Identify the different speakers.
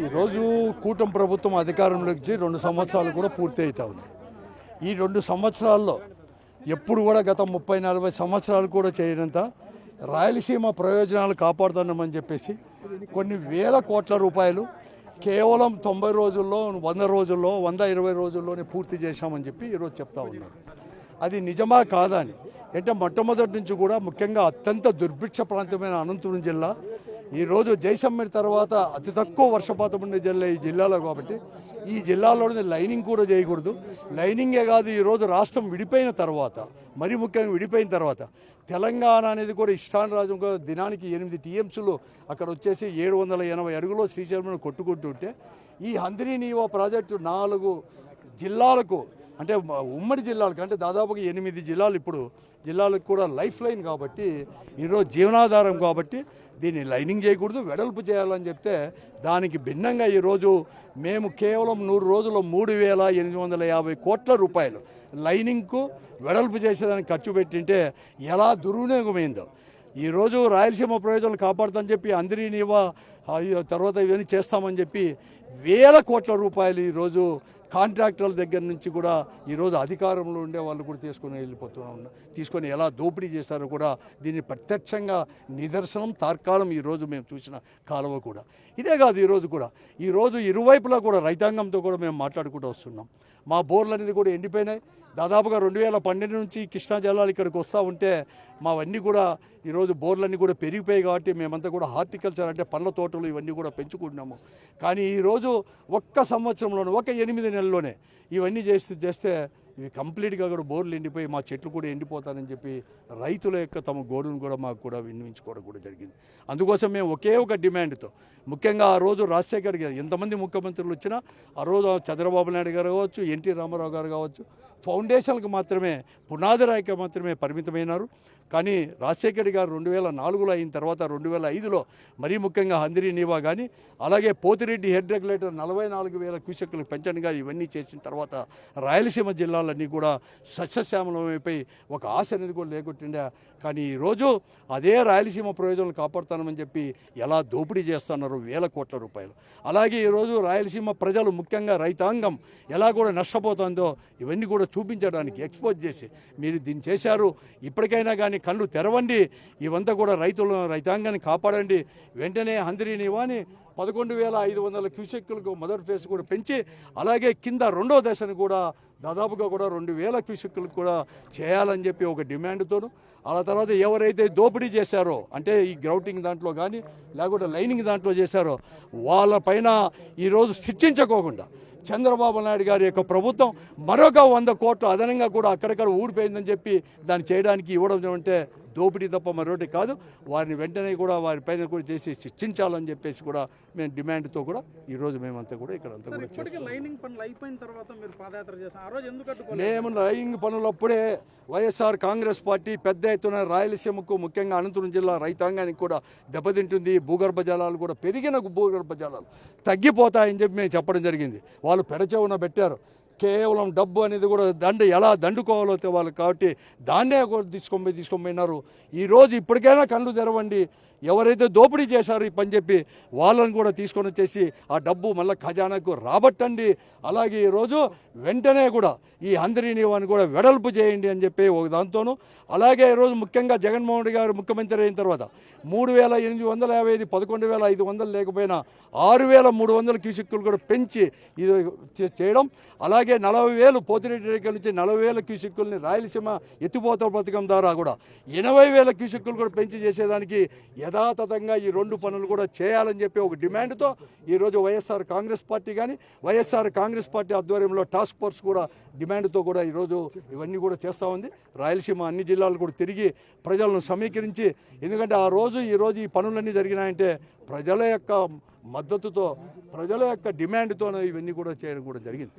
Speaker 1: ఈరోజు కూటమి ప్రభుత్వం అధికారంలోకి వచ్చి 2 సంవత్సరాలు కూడా పూర్తి అవుతా ఉన్నాయి. ఈ 2 సంవత్సరాల్లో ఎప్పుడు కూడా గత 30-40 సంవత్సరాలు కూడా చేయనంత రాయలసీమ ప్రయోజనాలు కాపాడుతున్నామని చెప్పేసి కొన్ని వేల కోట్ల రూపాయలు కేవలం 90 రోజుల్లో 100 రోజుల్లో 120 రోజుల్లోనే పూర్తి చేశామని చెప్పి ఈరోజు చెప్తా ఉన్నారు. అది నిజమా కాదా అని అంటే మొట్టమొదటి నుంచి కూడా ముఖ్యంగా అత్యంత దుర్భిక్ష ప్రాంతమైన అనంతపురం జిల్లా ఈరోజు జైసమ్మర్ తర్వాత అతి తక్కువ వర్షపాతం ఉండే జిల్లా ఈ జిల్లాలో కాబట్టి ఈ జిల్లాలోని లైనింగ్ కూడా చేయకూడదు. లైనింగే కాదు, ఈరోజు రాష్ట్రం విడిపోయిన తర్వాత మరీ ముఖ్యంగా విడిపోయిన తర్వాత తెలంగాణ అనేది కూడా ఇష్టానురాజం దినానికి 8 టీఎంసీలు అక్కడ వచ్చేసి 780 అడుగులో శ్రీశైలం కొట్టుకుంటుంటే ఈ హంద్రీ నీవా ప్రాజెక్టు 4 జిల్లాలకు అంటే ఉమ్మడి జిల్లాలకు అంటే దాదాపుగా 8 జిల్లాలు ఇప్పుడు జిల్లాలకు కూడా లైఫ్ లైన్ కాబట్టి ఈరోజు జీవనాధారం కాబట్టి దీన్ని లైనింగ్ చేయకూడదు, వెడల్పు చేయాలని చెప్తే దానికి భిన్నంగా ఈరోజు మేము కేవలం 100 రోజుల్లో 3,850 కోట్ల రూపాయలు లైనింగ్కు వెడల్పు చేసేదానికి ఖర్చు పెట్టింటే ఎలా దుర్వినియోగమైందో. ఈరోజు రాయలసీమ ప్రయోజనాలు కాపాడుతామని చెప్పి అందరి నీవా తర్వాత ఇవన్నీ చేస్తామని చెప్పి వేల కోట్ల రూపాయలు ఈరోజు కాంట్రాక్టర్ల దగ్గర నుంచి కూడా ఈరోజు అధికారంలో ఉండే వాళ్ళు కూడా తీసుకొని ఎలా దోపిడీ చేస్తారో కూడా దీన్ని ప్రత్యక్షంగా నిదర్శనం తార్కాలం ఈరోజు మేము చూసిన కాలువ కూడా. ఇదే కాదు, ఈరోజు ఇరువైపులా కూడా రైతాంగంతో కూడా మేము మాట్లాడుకుంటూ వస్తున్నాం. మా బోర్లు అనేది కూడా ఎండిపోయినాయి. దాదాపుగా 2012 నుంచి కృష్ణా జలాలు ఇక్కడికి వస్తూ ఉంటే మావన్నీ కూడా ఈరోజు బోర్లన్నీ కూడా పెరిగిపోయాయి కాబట్టి మేమంతా కూడా హార్టికల్చర్ అంటే పండ్ల తోటలు ఇవన్నీ కూడా పెంచుకుంటున్నాము. కానీ ఈరోజు ఒక్క సంవత్సరంలోనే ఒక 8 నెలల్లోనే ఇవన్నీ చేస్తే ఇవి కంప్లీట్గా కూడా బోర్లు ఎండిపోయి మా చెట్లు కూడా ఎండిపోతానని చెప్పి రైతుల యొక్క తమ గోడును కూడా మాకు కూడా విన్నవించుకోవడం కూడా జరిగింది. అందుకోసం మేము ఒకే ఒక డిమాండ్తో ముఖ్యంగా ఆ రోజు రాజశేఖర్ గారు ఎంతమంది ముఖ్యమంత్రులు వచ్చినా ఆ రోజు చంద్రబాబు నాయుడు గారు కావచ్చు, ఎన్టీ రామారావు గారు కావచ్చు ఫౌండేషన్కి మాత్రమే పునాది రాయికి మాత్రమే పరిమితమైనారు. కానీ రాజశేఖర్ గారు 2004లో అయిన తర్వాత 2005లో మరీ ముఖ్యంగా హంద్రీ నీవా కానీ అలాగే పోతిరెడ్డి హెడ్ రెగ్యులేటర్ 44,000 క్యూసెక్కులకు పెంచడంగా ఇవన్నీ చేసిన తర్వాత రాయలసీమ జిల్లాలన్నీ కూడా సస్యశ్యామలమైపోయి ఒక ఆశ అనేది కూడా లేకుంటుండే. కానీ ఈరోజు అదే రాయలసీమ ప్రయోజనాలు కాపాడుతానని చెప్పి ఎలా దోపిడీ చేస్తున్నారు వేల కోట్ల రూపాయలు. అలాగే ఈరోజు రాయలసీమ ప్రజలు ముఖ్యంగా రైతాంగం ఎలా కూడా నష్టపోతుందో ఇవన్నీ కూడా చూపించడానికి ఎక్స్పోజ్ చేసి మీరు దీన్ని చేశారు, ఇప్పటికైనా కానీ కళ్ళు తెరవండి, ఇవంతా కూడా రైతాంగాన్ని కాపాడండి. వెంటనే హంద్రీ నీవాని 11,500 క్యూసెక్కులకు మొదటి ఫేజ్ కూడా పెంచి అలాగే కింద 2వ దశను కూడా దాదాపుగా కూడా 2,000 క్యూసెక్కులకు కూడా చేయాలని చెప్పి ఒక డిమాండ్తోను ఆ తర్వాత ఎవరైతే దోపిడీ చేశారో అంటే ఈ గ్రౌటింగ్ దాంట్లో కానీ లేకుంటే లైనింగ్ దాంట్లో చేశారో వాళ్ళపైన ఈరోజు శిక్షించుకోకుండా చంద్రబాబు నాయుడు గారి యొక్క ప్రభుత్వం మరొక 100 కోట్లు అదనంగా కూడా అక్కడక్కడ ఊడిపోయిందని చెప్పి దాన్ని చేయడానికి ఇవ్వడం అంటే దోపిడీ తప్ప మరొకటి కాదు. వారిని వెంటనే కూడా వారిపైన కూడా చేసి శిక్షించాలని చెప్పేసి కూడా మేము డిమాండ్తో కూడా ఈరోజు మేమంతా కూడా ఇక్కడ అంతా కూడా మేము లైనింగ్ పనులు అప్పుడే వైఎస్ఆర్ కాంగ్రెస్ పార్టీ పెద్ద ఎత్తున రాయలసీమకు ముఖ్యంగా అనంతపురం జిల్లా రైతాంగానికి కూడా దెబ్బతింటుంది. భూగర్భ జలాలు కూడా పెరిగిన భూగర్భ జలాలు తగ్గిపోతాయని చెప్పి మేము చెప్పడం జరిగింది. వాళ్ళు పెడచెవున పెట్టారు. కేవలం డబ్బు అనేది కూడా ఎలా దండుకోవాలో వాళ్ళు కాబట్టి దాన్నే కూడా తీసుకొని పోయినారు. ఈరోజు ఇప్పటికైనా కళ్ళు తెరవండి, ఎవరైతే దోపిడీ చేశారో ఈ పని చెప్పి వాళ్ళని కూడా తీసుకొని వచ్చేసి ఆ డబ్బు మళ్ళీ ఖజానాకు రాబట్టండి. అలాగే ఈరోజు వెంటనే కూడా ఈ హంద్రీ నీవాని కూడా వెడల్పు చేయండి అని చెప్పి ఒక దాంతోనూ అలాగే ఈరోజు ముఖ్యంగా జగన్మోహన్ రెడ్డి గారు ముఖ్యమంత్రి అయిన తర్వాత 3,850 11,500 లేకపోయినా 6,300 క్యూసెక్కులు కూడా పెంచి ఇది చేయడం. అలాగే 40,000 పోతిరెడ్డి దగ్గర నుంచి 40,000 క్యూసెక్కుల్ని రాయలసీమ ఎత్తిపోతల పథకం ద్వారా కూడా 80,000 క్యూసెక్కులు కూడా పెంచి చేసేదానికి యథాతథంగా ఈ 2 పనులు కూడా చేయాలని చెప్పి ఒక డిమాండ్తో ఈరోజు వైఎస్ఆర్ కాంగ్రెస్ పార్టీ కానీ వైఎస్ఆర్ కాంగ్రెస్ పార్టీ ఆధ్వర్యంలో టాస్క్ ఫోర్స్ కూడా డిమాండ్తో కూడా ఈరోజు ఇవన్నీ కూడా చేస్తూ ఉంది. రాయలసీమ అన్ని జిల్లాలు కూడా తిరిగి ప్రజలను సమీకరించి ఎందుకంటే ఈరోజు ఈ పనులన్నీ జరిగినాయంటే ప్రజల యొక్క మద్దతుతో ప్రజల యొక్క డిమాండ్తో ఇవన్నీ కూడా చేయడం కూడా జరిగింది.